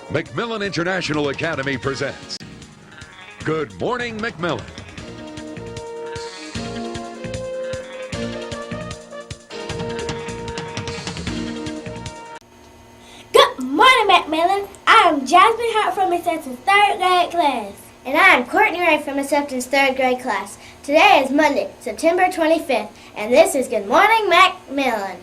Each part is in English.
McMillan International Academy presents Good Morning McMillan. Good morning, McMillan. I am Jasmine Hart from Miss Upton's 3rd grade class. And I am Courtney Ray from Miss Upton's 3rd grade class. Today is Monday, September 25th, and this is Good Morning McMillan.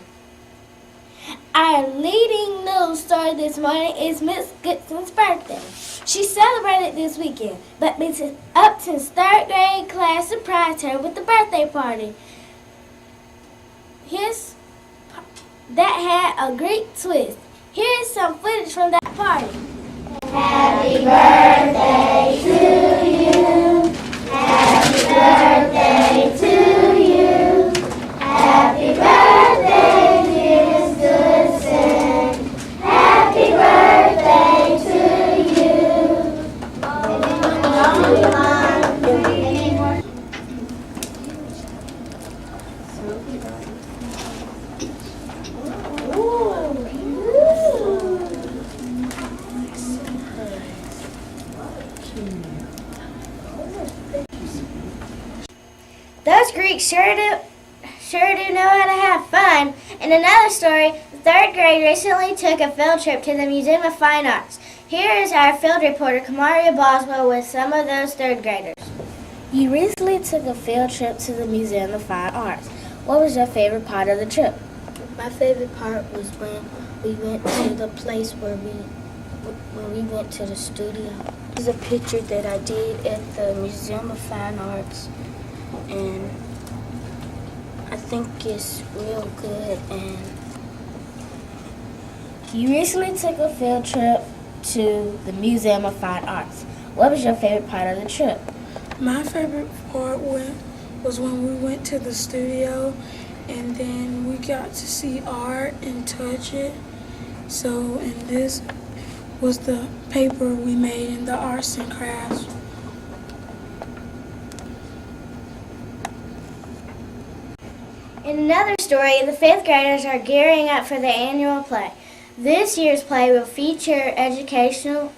Our leading news story this morning is Miss Goodson's birthday. She celebrated this weekend, but Miss Upton's 3rd grade class surprised her with a birthday party. That had a great twist. Here is some footage from that party. Happy birthday to you. Happy birthday to you. Happy birthday, dear Miss Goodson. Happy birthday to you. Those Greeks sure do know how to have fun. In another story, the 3rd grade recently took a field trip to the Museum of Fine Arts. Here is our field reporter, Kamaria Boswell, with some of those 3rd graders. You recently took a field trip to the Museum of Fine Arts. What was your favorite part of the trip? My favorite part was when we went to the place where we went to the studio. There's a picture that I did at the Museum of Fine Arts, and I think it's real good. And You recently took a field trip to the Museum of Fine Arts. What was your favorite part of the trip? My favorite part was when we went to the studio and then we got to see art and touch it. And this was the paper we made in the arts and crafts. In another story, the 5th graders are gearing up for the annual play. This year's play will feature educational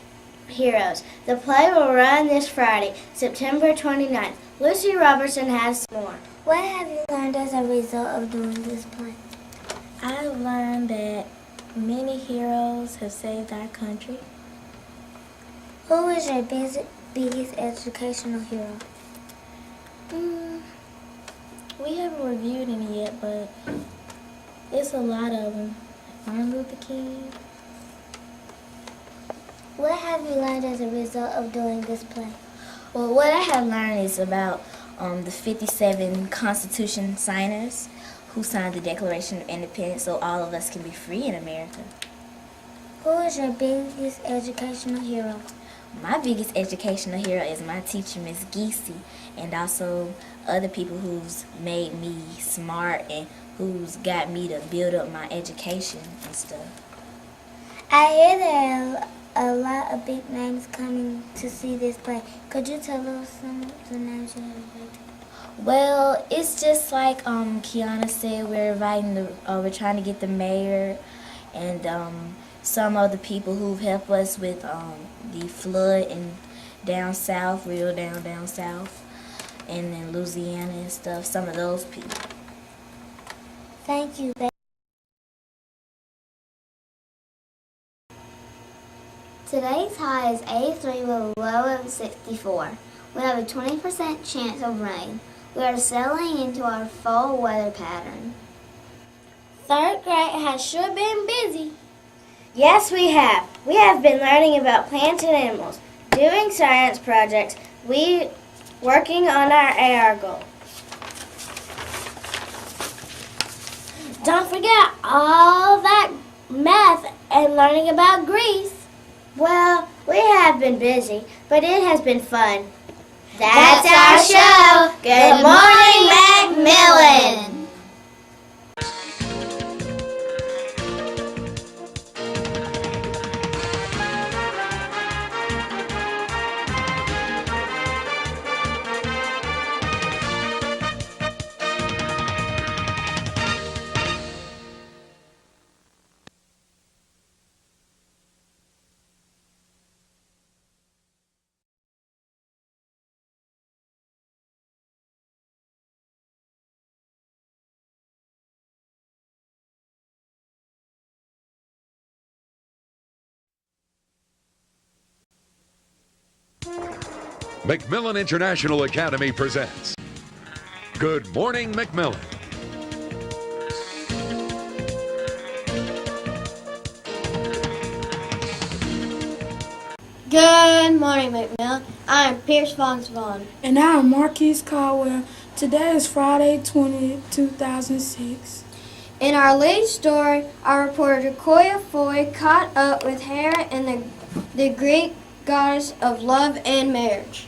heroes. The play will run this Friday, September 29th. Lucy Robertson has more. what have you learned as a result of doing this play? I've learned that many heroes have saved our country. Who is your biggest educational hero? We haven't reviewed any yet, but it's a lot of them. Martin Luther King. What have you learned as a result of doing this play? Well, what I have learned is about the 57 Constitution signers who signed the Declaration of Independence so all of us can be free in America. Who is your biggest educational hero? My biggest educational hero is my teacher, Miss Geesey, and also other people who's made me smart and who's got me to build up my education and stuff. I hear there are a lot of big names coming to see this play. Could you tell us some of the names you have invited? Well, it's just like Kiana said, we're trying to get the mayor and some of the people who've helped us with the flood and down south, down south, and in Louisiana and stuff, some of those people. Thank you. Today's high is 83 with a low of 64. We have a 20% chance of rain. We are settling into our fall weather pattern. 3rd grade has sure been busy. Yes, we have. We have been learning about plants and animals, doing science projects, working on our AR goal. Don't forget all that math and learning about Greece. Well, we have been busy, but it has been fun. That's our show. Good morning, McMillan. McMillan International Academy presents Good Morning McMillan. Good morning, McMillan. I am Pierce Vaughn. And I am Marquise Caldwell. Today is Friday, 2006. In our lead story, our reporter Koya Foy caught up with Hera and the Greek goddess of love and marriage.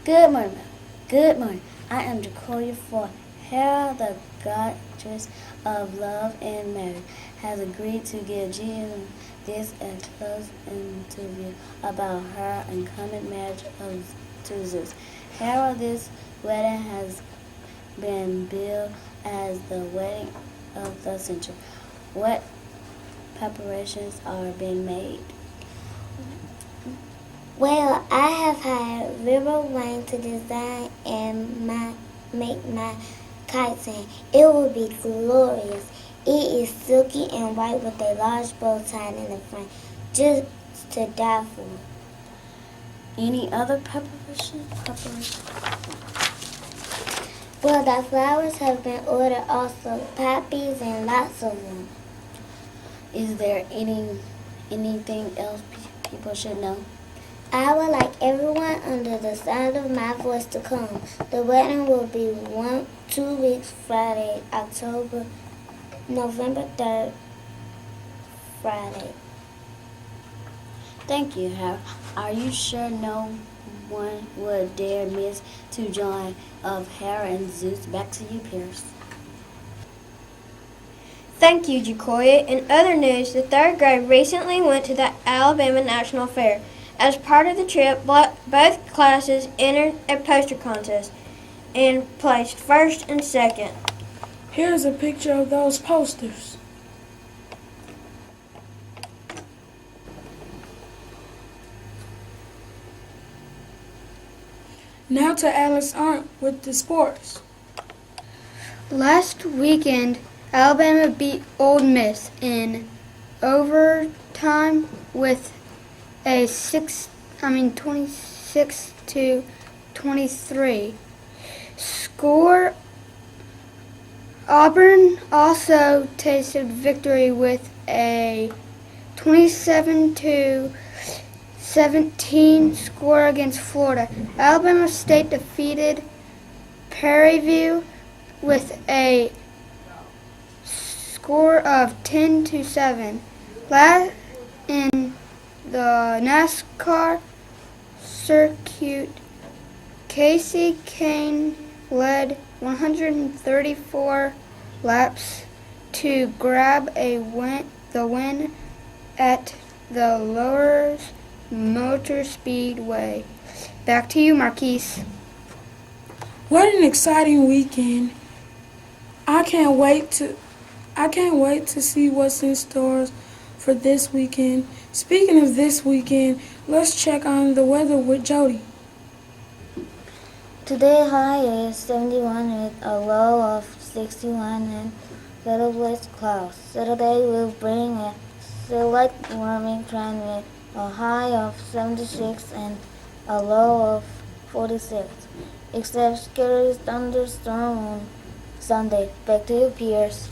Good morning, Mel. Good morning. I am Jacoya Foy. Hera, the goddess of love and marriage, has agreed to give Jesus this a close interview about her incoming marriage to Zeus. Hera, this wedding has been billed as the wedding of the century. What preparations are being made? Well, I have hired River Wayne to design and make my kite stand. It will be glorious. It is silky and white with a large bow tied in the front, just to die for. Any other preparations? Well, the flowers have been ordered also, poppies and lots of them. Is there anything else people should know? I would like everyone under the sound of my voice to come. The wedding will be 2 weeks Friday, November 3rd, Friday. Thank you, Hera. Are you sure no one would dare miss to join of Hera and Zeus? Back to you, Pierce. Thank you, Jacoya. In other news, the third grade recently went to the Alabama National Fair. As part of the trip, both classes entered a poster contest and placed first and second. Here's a picture of those posters. Now to Alice Arndt with the sports. Last weekend, Alabama beat Ole Miss in overtime with a 26-23 score. Auburn also tasted victory with a 27-17 score against Florida. Alabama State defeated Prairie View with a score of 10-7. Last in the NASCAR circuit, Casey Kane led 134 laps to grab the win at the Lowers Motor Speedway. Back to you, Marquise. What an exciting weekend. I can't wait to see what's in stores for this weekend. Speaking of this weekend, let's check on the weather with Jody. Today high is 71 with a low of 61 and little with clouds. Saturday will bring a slight warming trend with a high of 76 and a low of 46. Except scary thunderstorm on Sunday. Back to you, Pierce.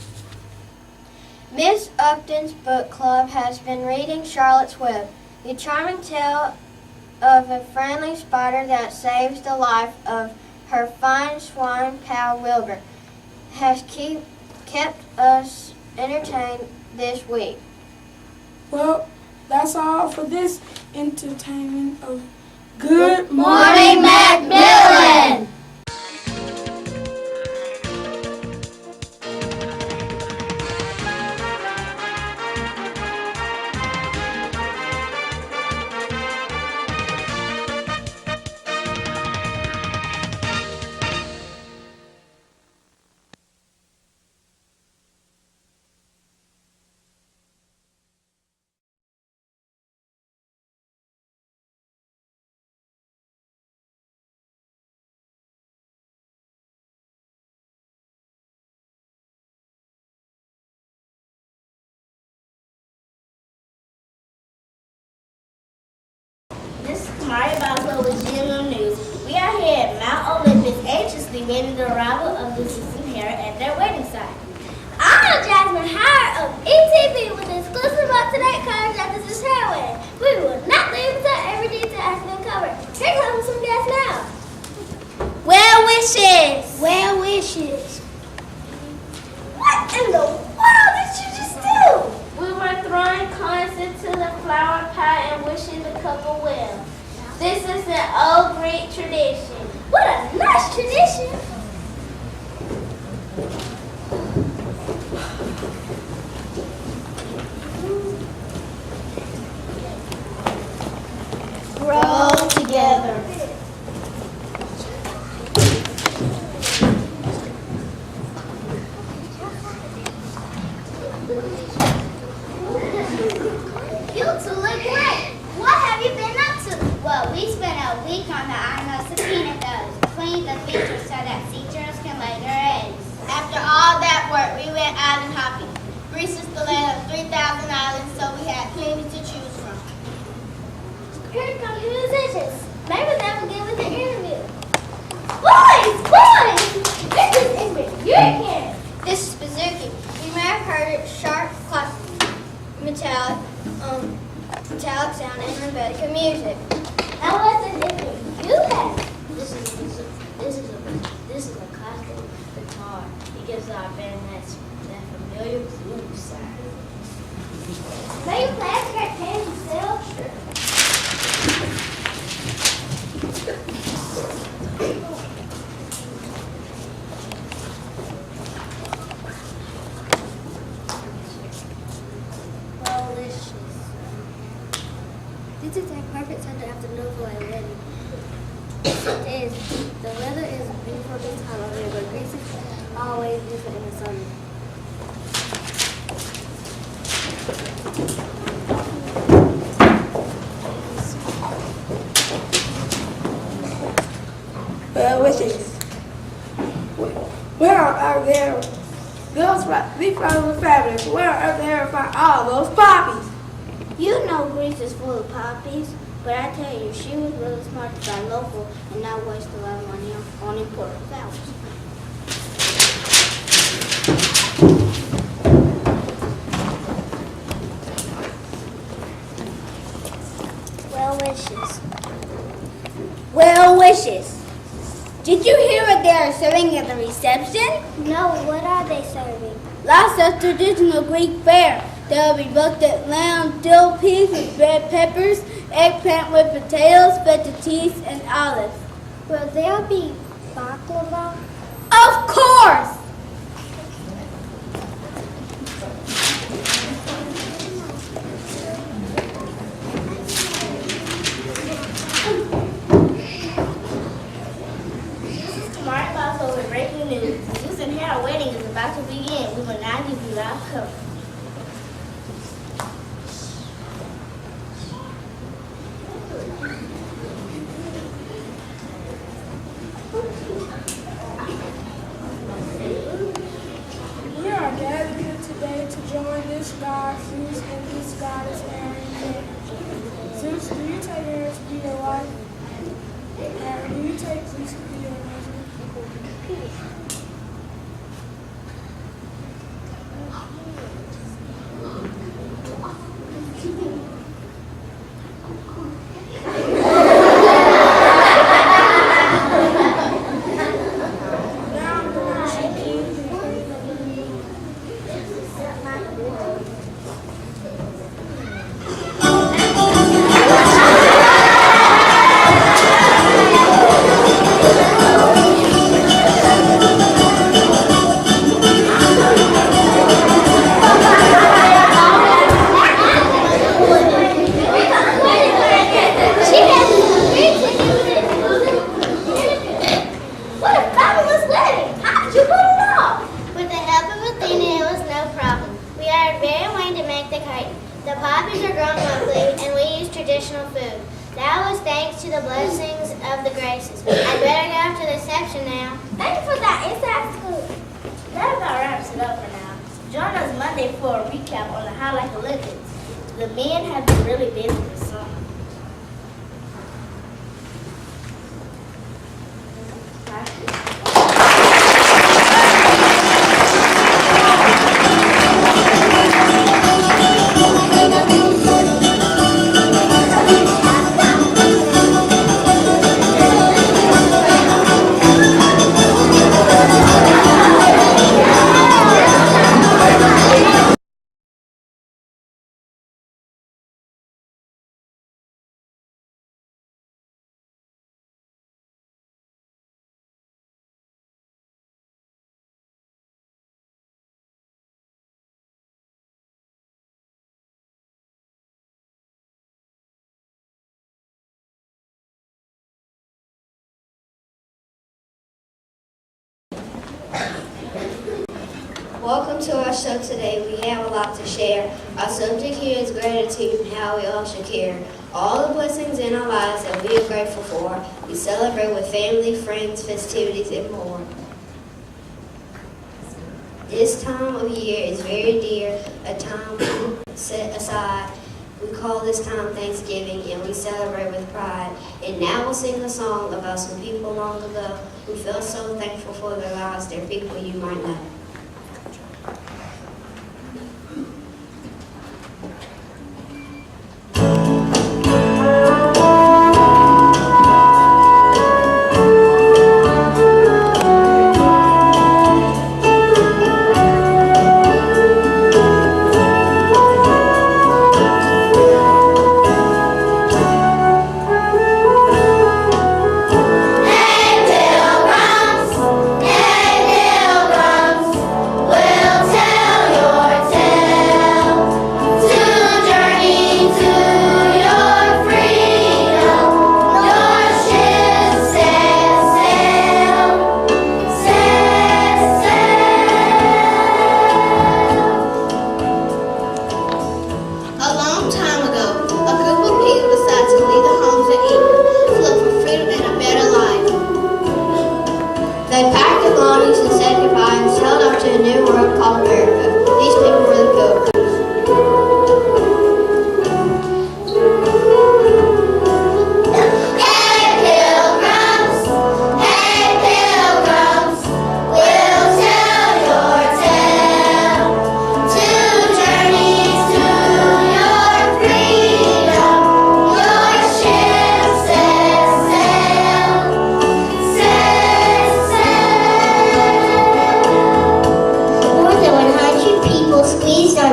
Miss Upton's book club has been reading Charlotte's Web, the charming tale of a friendly spider that saves the life of her fine swan pal Wilbur, has kept us entertained this week. Well, that's all for this entertainment of Good Morning, Macmillan! This is Mario Boswell with awaiting the arrival of the assistant pair at their waiting site. I'm Jasmine Howard of ETV with exclusive up-to-date coverage at this hair wedding. We will not leave until every detail has been covered. Here comes some guests now. Well wishes. Well wishes. What in the world did you just do? We were throwing coins into the flower pot and wishing the couple well. This is an old Greek tradition. What a nice tradition! Grow together. You two look great. What have you been up to? Well, we spent a week on the island of Sabina cleaned the beaches so that sea turtles can lay their eggs. After all that work, we went island hopping. Greece is the land of 3,000 islands, so we had plenty to choose from. Here come the musicians. Maybe they will give us an interview. Boys! This is Ingrid. You're here. This is Bazooki. You may have heard it sharp, clap, metallic sound and rebellious music. Now what's an instrument you have? This is a classical guitar. It gives our band that familiar blues sound. May you play a track band yourself? Sure. This is a perfect Sunday afternoon for a wedding. The weather is beautiful this time of year, but Greece is always beautiful in the summer. Well wishes. Where are there? These flowers were fabulous. Where are there to find all those poppies? You know Greece is full of poppies, but I tell you, she was really smart to buy local and not waste a lot of money on imported flowers. Well wishes. Well wishes. Did you hear what they are serving at the reception? No, what are they serving? Lots of traditional Greek fare. There will be roasted lamb, dill peas with red peppers, eggplant with potatoes, feta cheese, and olives. Will there be baklava? Of course! This is Tamara Boswell with breaking news. The Susan Hare wedding is about to begin. We will now give you loud cover. We are gathered here today to join this God, Zeus, and this goddess Aaron. Zeus, do you take Aaron to be your wife? Aaron, do you take Zeus to be your husband? The poppies are grown locally, and we use traditional food. That was thanks to the blessings of the graces. I'd better go to the reception now. Thank you for that inside scoop. That about wraps it up for now. Join us Monday for a recap on the Highlight Olympics. The men have been really busy this summer. Thank you. Welcome to our show today. We have a lot to share. Our subject here is gratitude and how we all should care. All the blessings in our lives that we are grateful for. We celebrate with family, friends, festivities, and more. This time of year is very dear, a time set aside. We call this time Thanksgiving, and we celebrate with pride. And now we'll sing a song about some people long ago who felt so thankful for their lives. They're people you might know. They packed their belongings and said goodbye and sailed off to a new world called America. These people were the Pilgrims.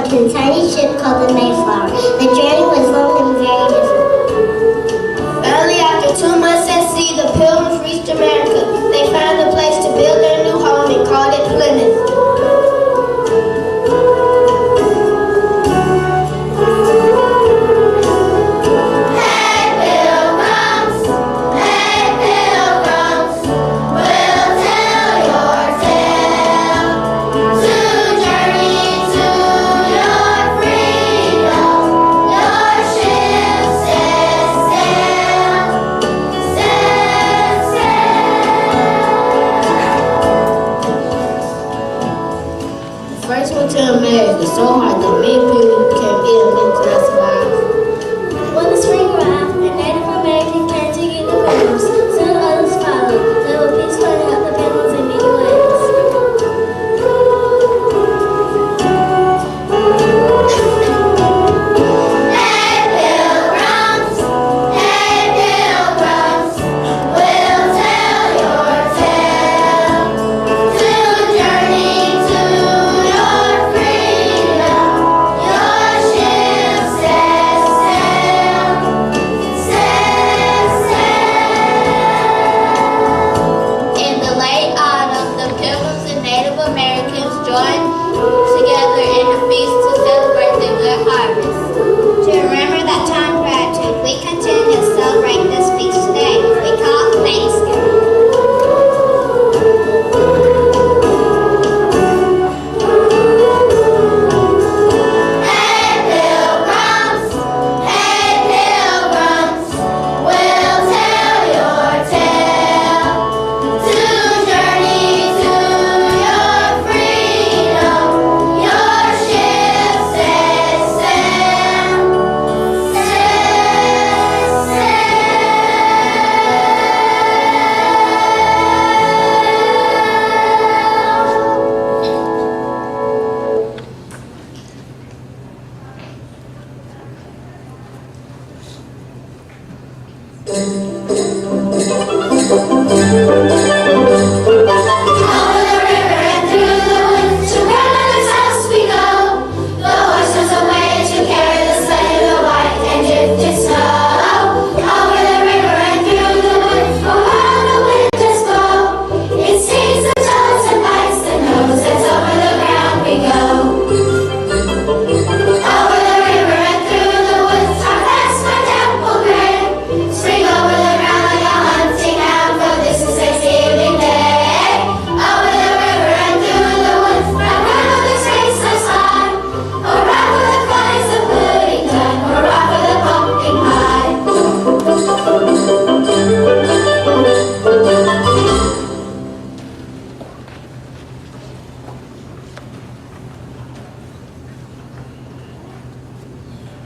A tiny ship called the Mayflower. The journey was long and very different. Early after 2 months at sea, the Pilgrims reached America. They found a place to build their new home and called it Plymouth. To America so hard that many people can be and not survive. When the spring arrived, the Native Americans came to get the Pilgrims. Soon others followed. They were peaceful and helped the Pilgrims in many ways.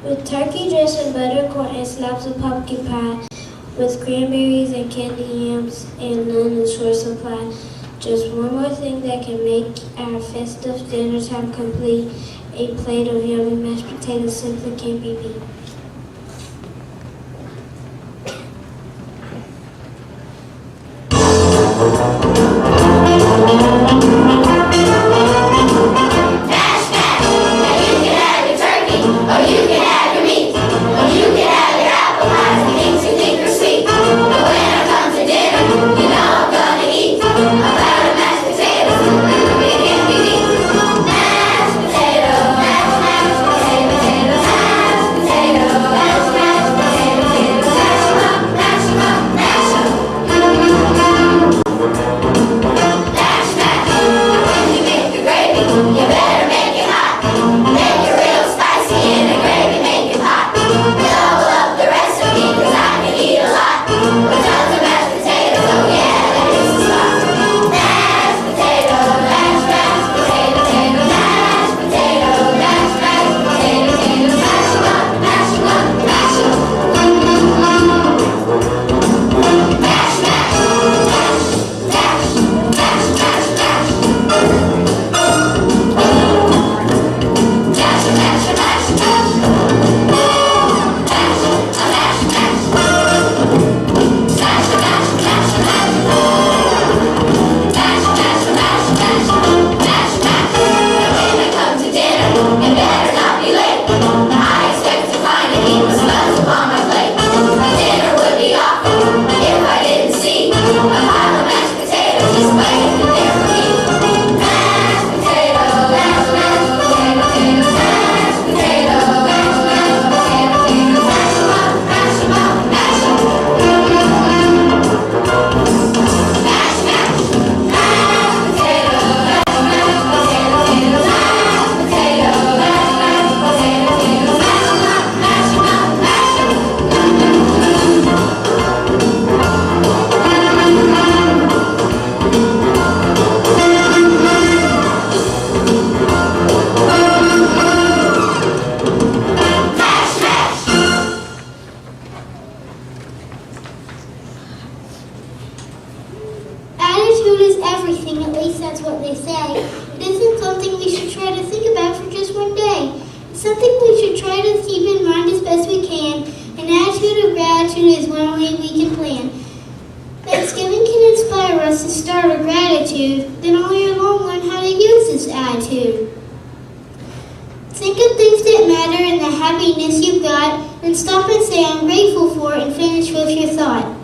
With turkey dressed with buttercorn and slabs of pumpkin pie, with cranberries and candy yams and none in short supply. Just one more thing that can make our festive dinner time complete. A plate of yummy mashed potatoes simply can't be beat. Attitude is everything, at least that's what they say. It isn't something we should try to think about for just one day. It's something we should try to keep in mind as best we can. An attitude of gratitude is one way we can plan. Thanksgiving can inspire us to start with gratitude, then all year long learn how to use this attitude. Think of things that matter and the happiness you've got, then stop and say I'm grateful for it and finish with your thought.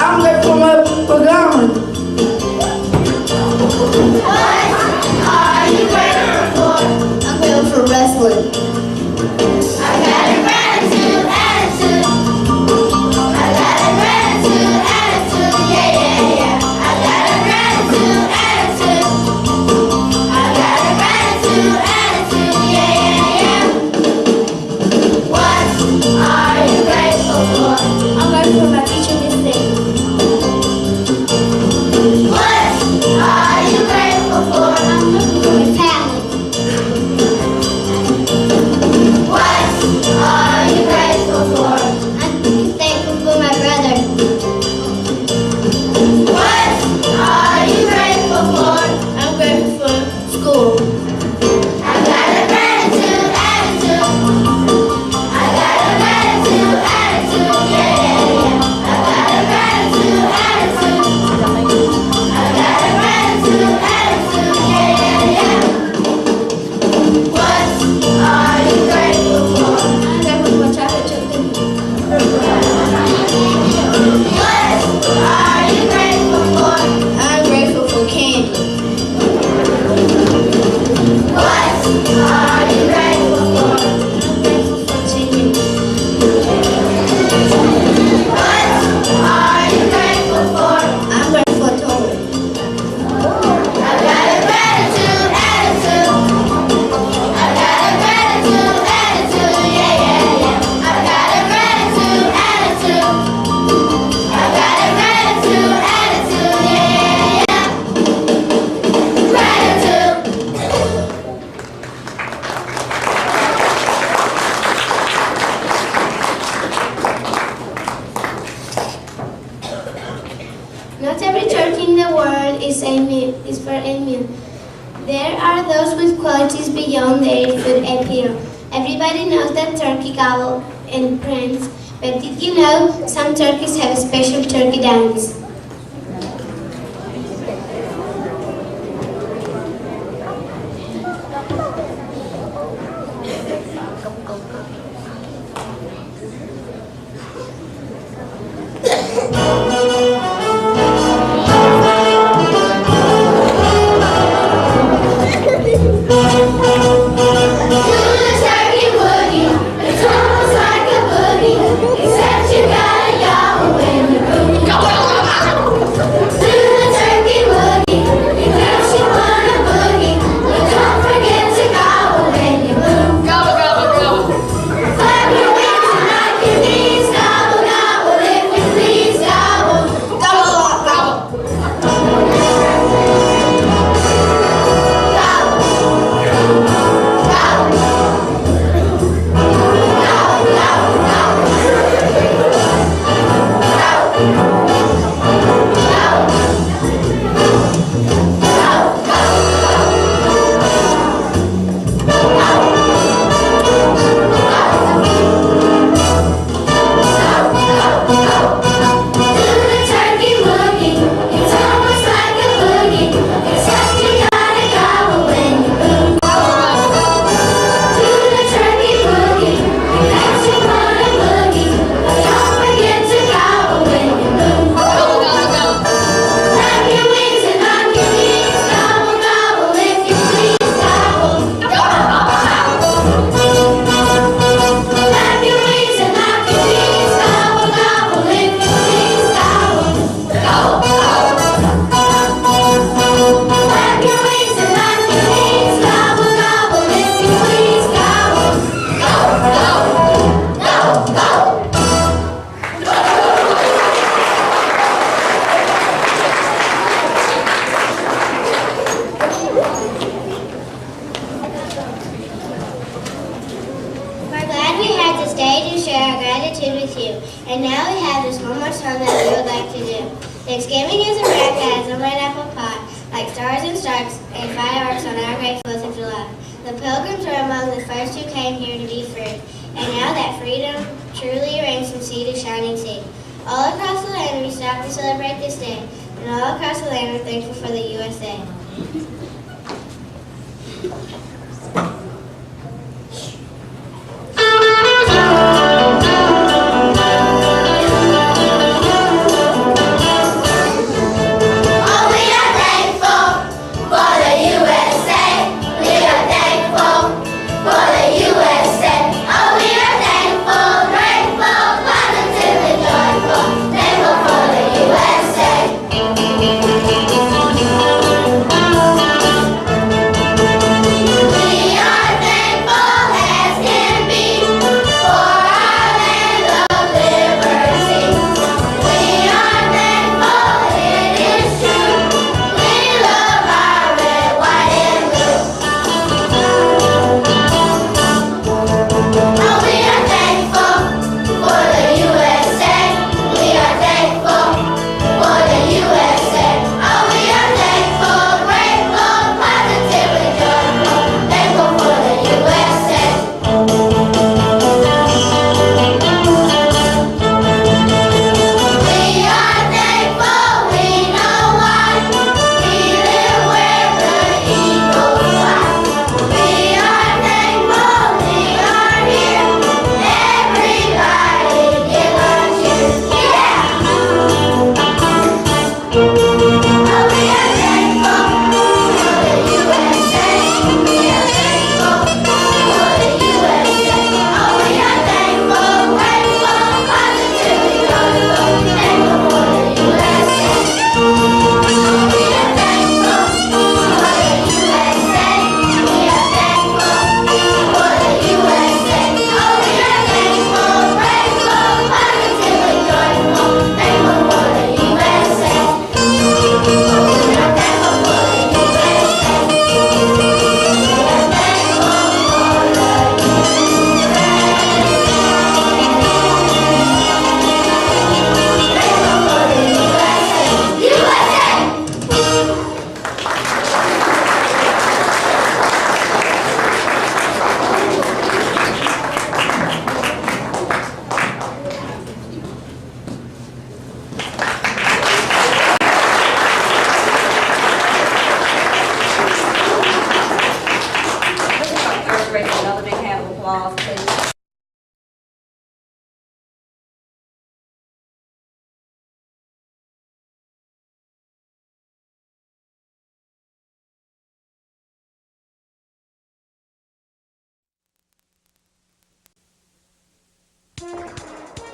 I'm grateful for my teacher this day. turkey in the world is for a meal. There are those with qualities beyond their food appeal. Everybody knows that turkey gobble and prance, but did you know some turkeys have a special turkey dance? And now we have just one more song that we would like to do. Thanksgiving is a wrap that has a red apple pie, like stars and stripes and fireworks on our great 4th of July. The Pilgrims were among the first who came here to be free, and now that freedom truly reigns from sea to shining sea. All across the land we stop to celebrate this day, and all across the land we're thankful for the USA.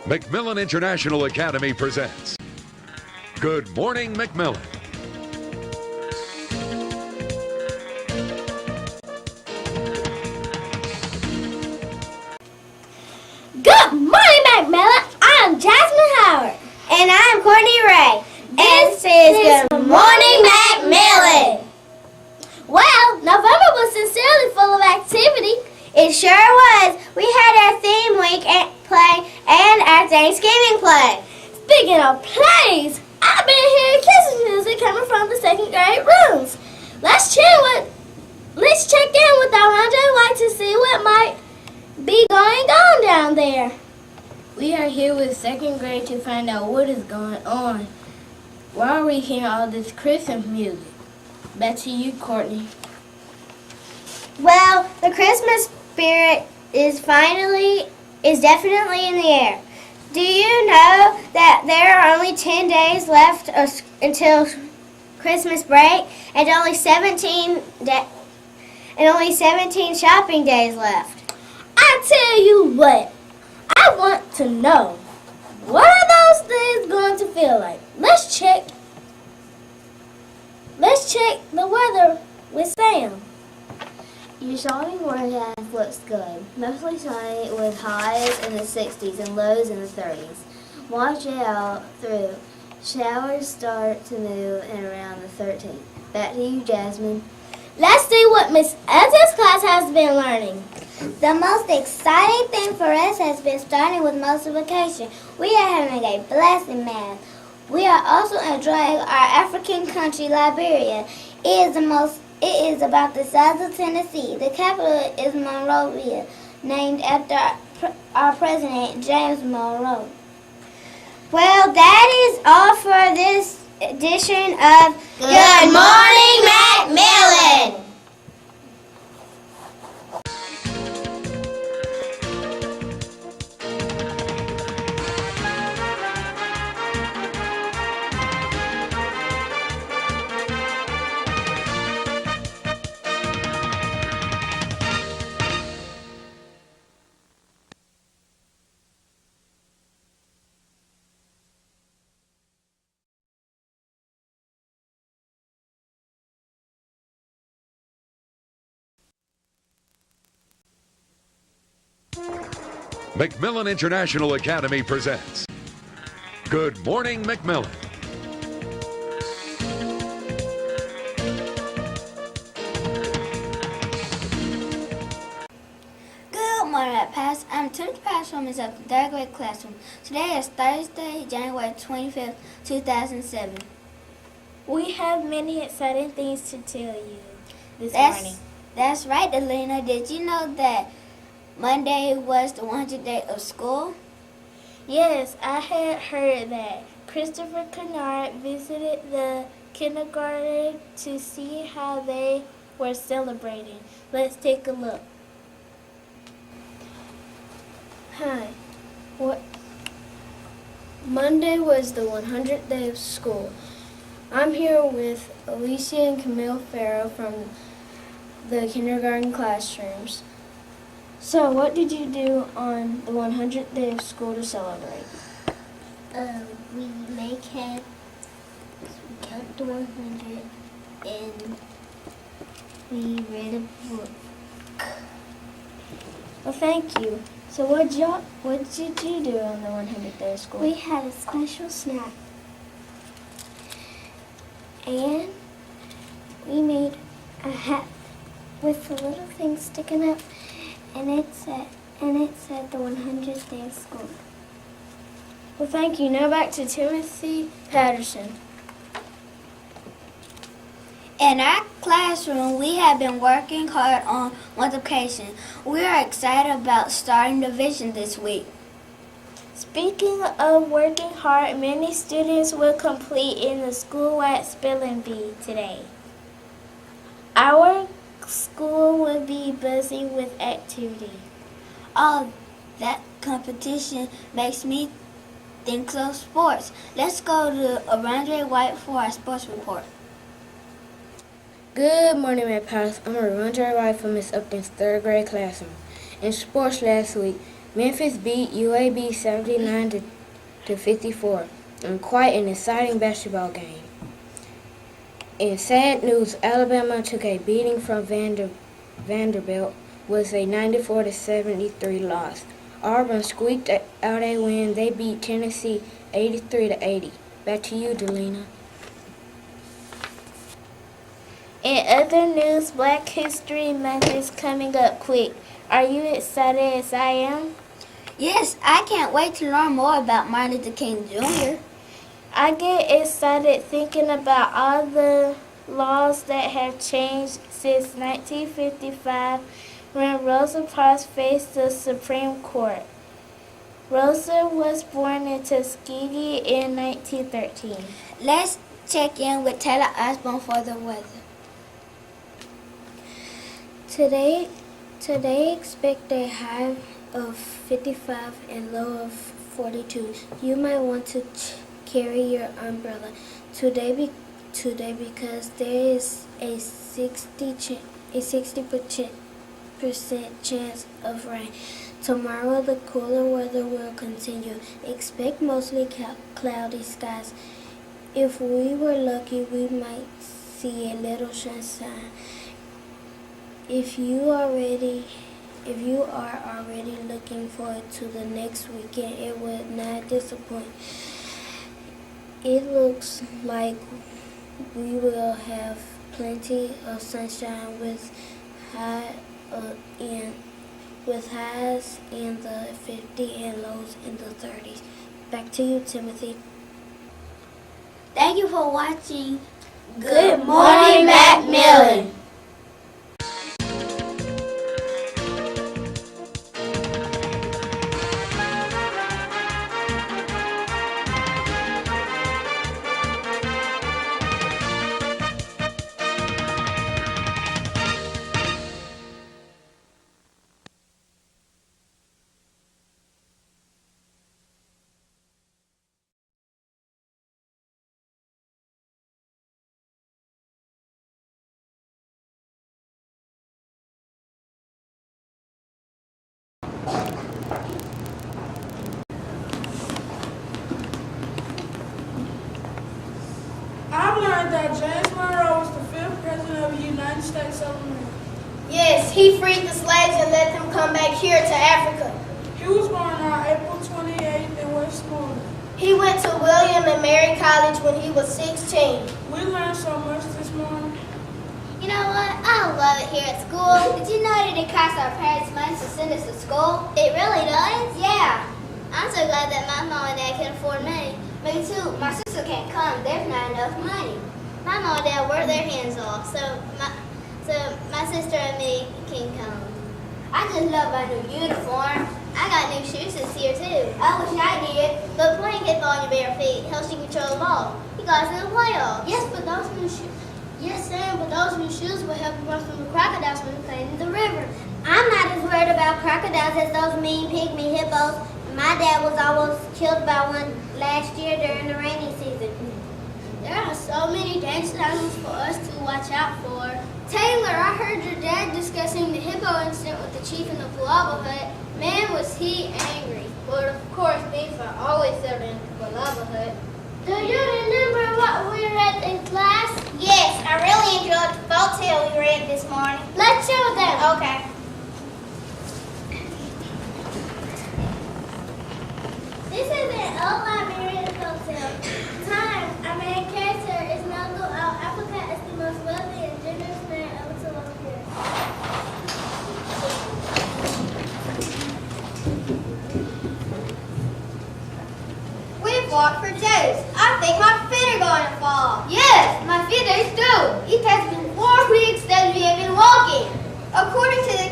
McMillan International Academy presents Good Morning McMillan. Good morning, McMillan. I'm Jasmine Howard. And I'm Courtney Ray. This is Good Morning Macmillan. Well, November was sincerely full of activity. It sure was. We had our theme week play and our Thanksgiving play. Speaking of plays, I've been hearing Christmas music coming from the second grade rooms. Let's check in with our Andre White to see what might be going on down there. We are here with second grade to find out what is going on. Why are we hearing all this Christmas music? Back to you, Courtney. Well, the Christmas spirit is definitely in the air. Do you know that there are only 10 days left until Christmas break and only 17 shopping days left? I tell you what, I want to know, what are those days going to feel like? Let's check the weather with Sam. Your shopping forecast looks good. Mostly sunny with highs in the 60s and lows in the 30s. Watch out through. Showers start to move in around the 13th. Back to you, Jasmine. Let's see what Miss Ezra's class has been learning. The most exciting thing for us has been starting with multiplication. We are having a blast in math. We are also enjoying our African country, Liberia. It is about the size of Tennessee. The capital is Monrovia, named after our president, James Monroe. Well, that is all for this edition of Good Morning Macmillan. McMillan International Academy presents Good Morning McMillan. Good morning, Pass. I'm Tim Pass from his third grade classroom. Today is Thursday, January 25th, 2007. We have many exciting things to tell you this morning. That's right, Elena. Did you know that Monday was the 100th day of school? Yes, I had heard that. Christopher Kennard visited the kindergarten to see how they were celebrating. Let's take a look. Hi. Monday was the 100th day of school. I'm here with Alicia and Camille Farrow from the kindergarten classrooms. So, what did you do on the 100th day of school to celebrate? We make heads, we count to 100, and we read a book. Well, thank you. So, what did you do on the 100th day of school? We had a special snack. And we made a hat with the little thing sticking up, and it said the 100th day of school. Well, thank you. Now back to Timothy Patterson. In our classroom, we have been working hard on multiplication. We are excited about starting division this week. Speaking of working hard, many students will complete in the school-wide spelling bee today. Our school will be busy with activity. Oh, that competition makes me think of sports. Let's go to Andre White for our sports report. Good morning, my pals. I'm Andre White from Miss Upton's third grade classroom. In sports last week, Memphis beat UAB 79 to 54 in quite an exciting basketball game. In sad news, Alabama took a beating from Vanderbilt with a 94 to 73 loss. Auburn squeaked out a win. They beat Tennessee 83 to 80. Back to you, Delina. In other news, Black History Month is coming up quick. Are you excited as I am? Yes, I can't wait to learn more about Martin Luther King Jr. I get excited thinking about all the laws that have changed since 1955 when Rosa Parks faced the Supreme Court. Rosa was born in Tuskegee in 1913. Let's check in with Taylor Osborne for the weather. Today expect a high of 55 and low of 42. You might want to carry your umbrella today because there is a 60% chance of rain. Tomorrow the cooler weather will continue. Expect mostly cloudy skies. If we were lucky, we might see a little sunshine. If you are already looking forward to the next weekend, it would not disappoint. It looks like we will have plenty of sunshine with highs in the 50s and lows in the 30s. Back to you, Timothy. Thank you for watching Good morning, Macmillan. I've learned that James Monroe was the 5th president of the United States of America. Yes, he freed the slaves and let them come back here to Africa. He was born on April 28th in Westmoreland. He went to William and Mary College when he was 16. We learned so much this morning. You know what? I love it here at school. Did you know that it costs our parents money to send us to school? It really does? Yeah. I'm so glad that my mom and dad can afford money. Me too. My sister can't come. There's not enough money. My mom and dad work their hands off, so my sister and me can come. I just love my new uniform. I got new shoes this year too. I wish I did. But playing kickball on your bare feet helps you control the ball. You guys in the playoffs. Yes, but those new shoes. Yes, Sam, but those new shoes will help you run from the crocodiles when you play in the river. I'm not as worried about crocodiles as those mean pygmy hippos. My dad was almost killed by one last year during the rainy season. There are so many dangerous animals for us to watch out for. Taylor, I heard your dad discussing the hippo incident with the chief in the Palava hut. Man, was he angry. But of course, beef are always served in the Palava hut. Do you remember what we read in class? Yes, I really enjoyed the folk tale we read this morning. Let's show them. Okay. This is an old Liberian folk tale. Time, our main character is Nalgo of Africa as the most wealthy and generous man ever to walk here. We've walked for days. I think my feet are going to fall. Yes, my feet are too. It has been 4 weeks that we have been walking. According to the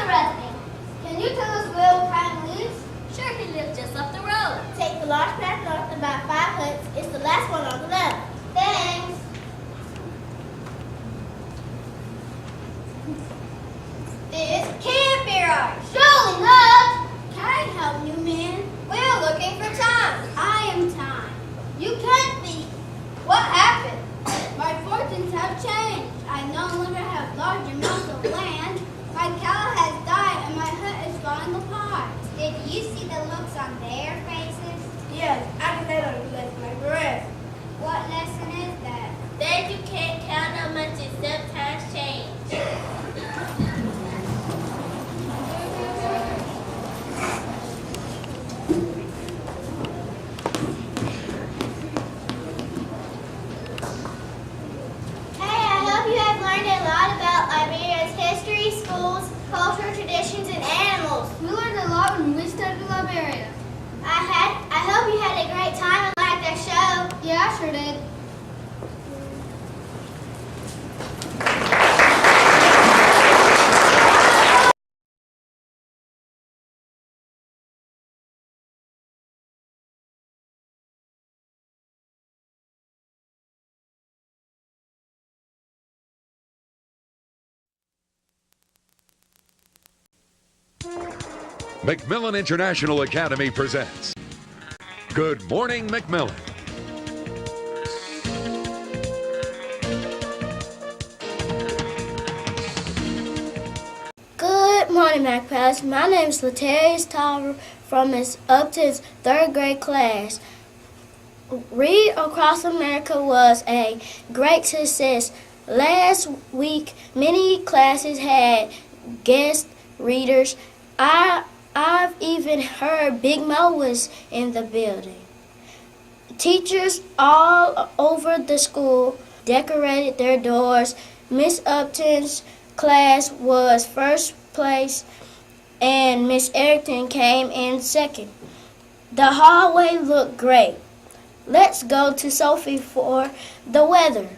interesting. Can you tell us where Prime lives? Sure, he lives just up the road. Take the large path north about 5 huts. It's the last one on the left. Thanks. This can't be right. Surely not. Can I help you, man? We're looking for time. I am time. You can't be. What happened? My fortunes have changed. I no longer have large amounts of land. My cow has died and my hut is falling apart. Did you see the looks on their faces? Yes, I can tell them to my breath. What lesson is that? That you can't count how much except times change. Hey, I hope you have learned a lot about Liberia's history, schools, culture, traditions, and animals. We learned a lot when we studied Liberia. I hope you had a great time and liked their show. Yeah, I sure did. McMillan International Academy presents Good Morning McMillan. Good morning, Mac Palace. My name is Latarius Tyler from Miss Upton's 3rd grade class. Read Across America was a great success. Last week, many classes had guest readers. I've even heard Big Mo was in the building. Teachers all over the school decorated their doors. Miss Upton's class was first place and Miss Erickson came in second. The hallway looked great. Let's go to Sophie for the weather.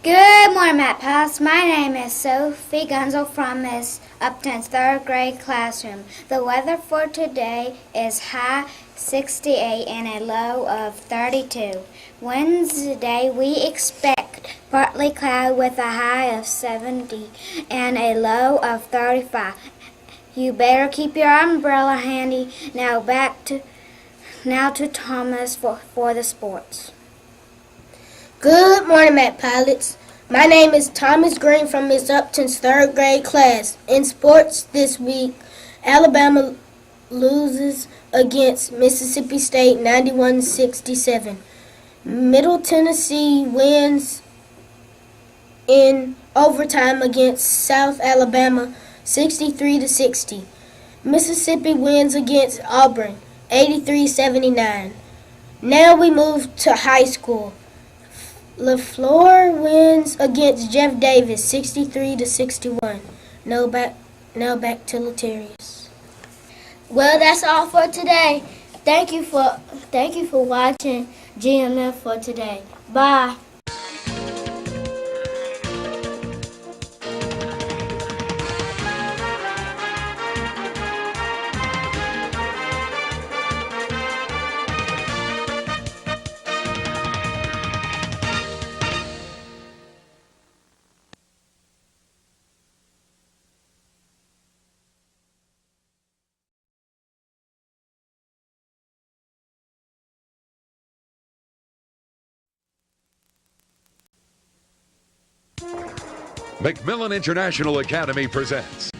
Good morning, Matt Palace. My name is Sophie Gunzel from Miss Upton's 3rd grade classroom. The weather for today is high 68 and a low of 32. Wednesday, we expect partly cloud with a high of 70 and a low of 35. You better keep your umbrella handy. Now to Thomas for the sports. Good morning, Matt Pilots. My name is Thomas Green from Miss Upton's 3rd grade class. In sports this week, Alabama loses against Mississippi State 91-67. Middle Tennessee wins in overtime against South Alabama 63-60. Mississippi wins against Auburn 83-79. Now we move to high school. LaFleur wins against Jeff Davis 63-61. Now back to Latarius. Well, that's all for today. Thank you for watching GMF for today. Bye. McMillan International Academy presents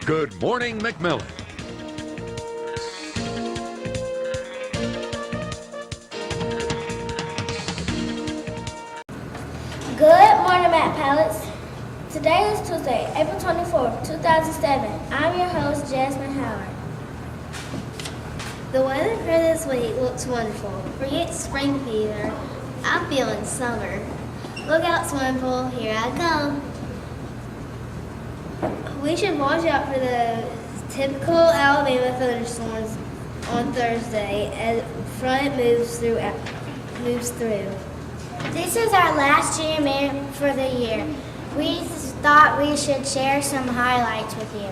Good Morning McMillan. Good morning, Matt Palace. Today is Tuesday, April 24th, 2007. I'm your host, Jasmine Howard. The weather for this week looks wonderful. Forget spring fever. I'm feeling summer. Look out, swimming pool. Here I come. We should watch out for the typical Alabama thunderstorms on Thursday as front moves through. This is our last GMA for the year. We thought we should share some highlights with you.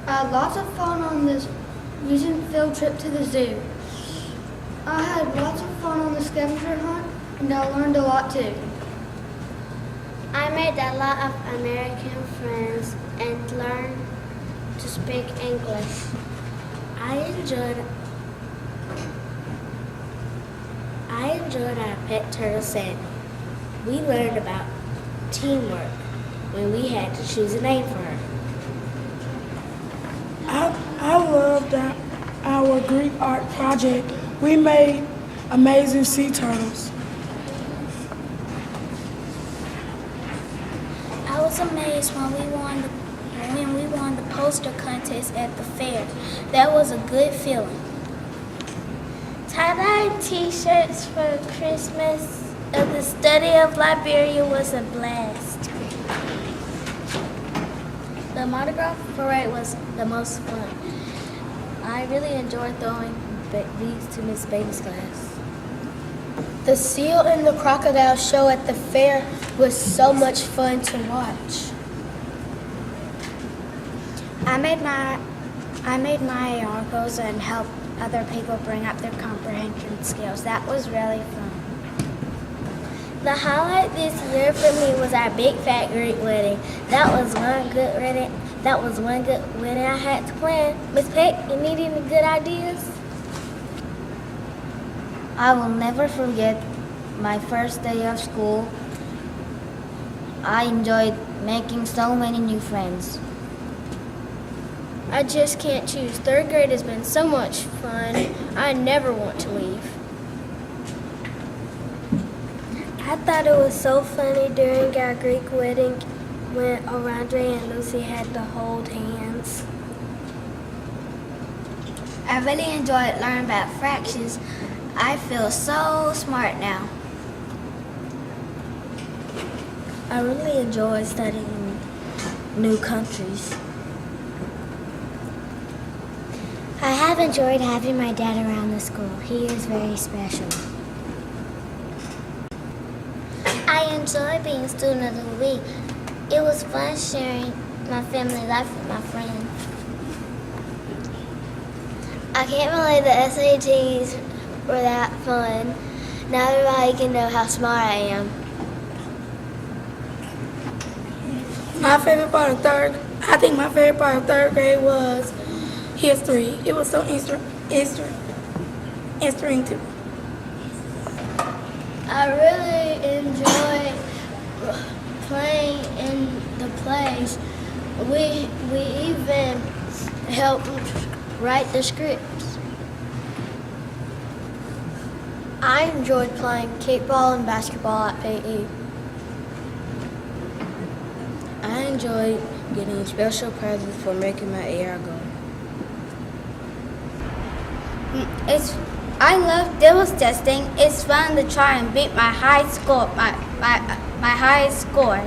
I had lots of fun on this recent field trip to the zoo. I had lots of fun on the scavenger hunt, and I learned a lot too. I made a lot of American friends and learned to speak English. I enjoyed our pet turtle Sandy. We learned about teamwork when we had to choose a name for her. I loved our Greek art project. We made amazing sea turtles. I was amazed when we won the poster contest at the fair. That was a good feeling. Tie-dye t-shirts for Christmas of the study of Liberia was a blast. The Mardi Gras parade was the most fun. I really enjoyed throwing these to Miss Baby's class. The seal and the crocodile show at the fair was so much fun to watch. I made my articles and helped other people bring up their comprehension skills. That was really fun. The highlight this year for me was our big fat Greek wedding. That was one good wedding I had to plan. Miss Peck, you need any good ideas? I will never forget my first day of school. I enjoyed making so many new friends. I just can't choose. 3rd grade has been so much fun. I never want to leave. I thought it was so funny during our Greek wedding when Orandre and Lucy had to hold hands. I really enjoyed learning about fractions. I feel so smart now. I really enjoyed studying new countries. I have enjoyed having my dad around the school. He is very special. I enjoyed being student of the week. It was fun sharing my family life with my friends. I can't believe the SATs were that fun. Now everybody can know how smart I am. My favorite part of third grade was history. It was so interesting too. I really enjoy playing in the plays. We even helped write the scripts. I enjoyed playing kickball and basketball at PE. I enjoyed getting special prizes for making my AR go. I love Devil's testing. It's fun to try and beat my highest score.